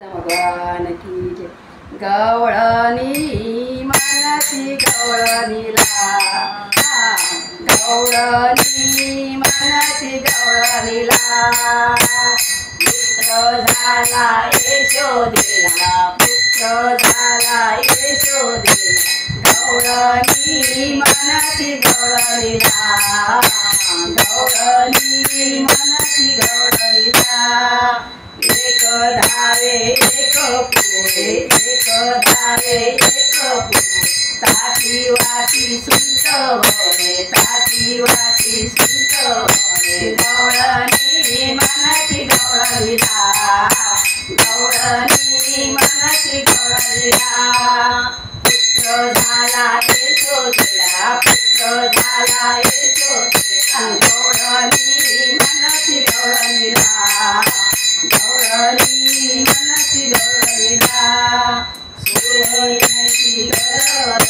भगवान की जय। गवळणी मनसी गवळणीला, गवळणी मनसी गवळणीला, पुत्र झाला यशोदेला, पुत्र झाला यशोदेला, गवळणी मनसी गवळणीला, गवळणी मनसी गवळणीला, एक धावे एक पुढे, एक धावे एक पुढे, ताटी वाटी सुंट वळे, ताटी वाटी सुंट वळे, गवळणी मनसी गवळणीला, गवळणी मनसी गवळणीला, पुत्र झाला यशोदेला, पुत्र झाला यशोदेला, गवळणी मनसी गवळणीला, गवळणी मनसी गवळणीला, सुवर्णाची गरज,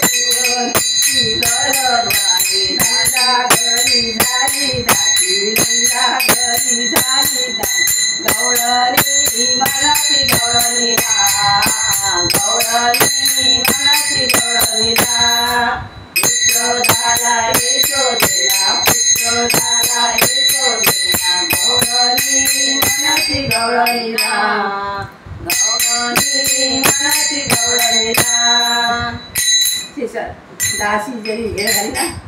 सुवर्णाची गरज झाली, नंदा घरी झाली दाटी, नंदा घरी झाली दाटी, गवळणी मनसी गवळणीला, गवळणी मनसी गवळणीला, पुत्र झाला यशोदेला, पुत्र झाला यशोदेला, गवळणी मनसी गवळणीला, गवळणी मनसी गवळणीला. दासी जरी हे झाली ना.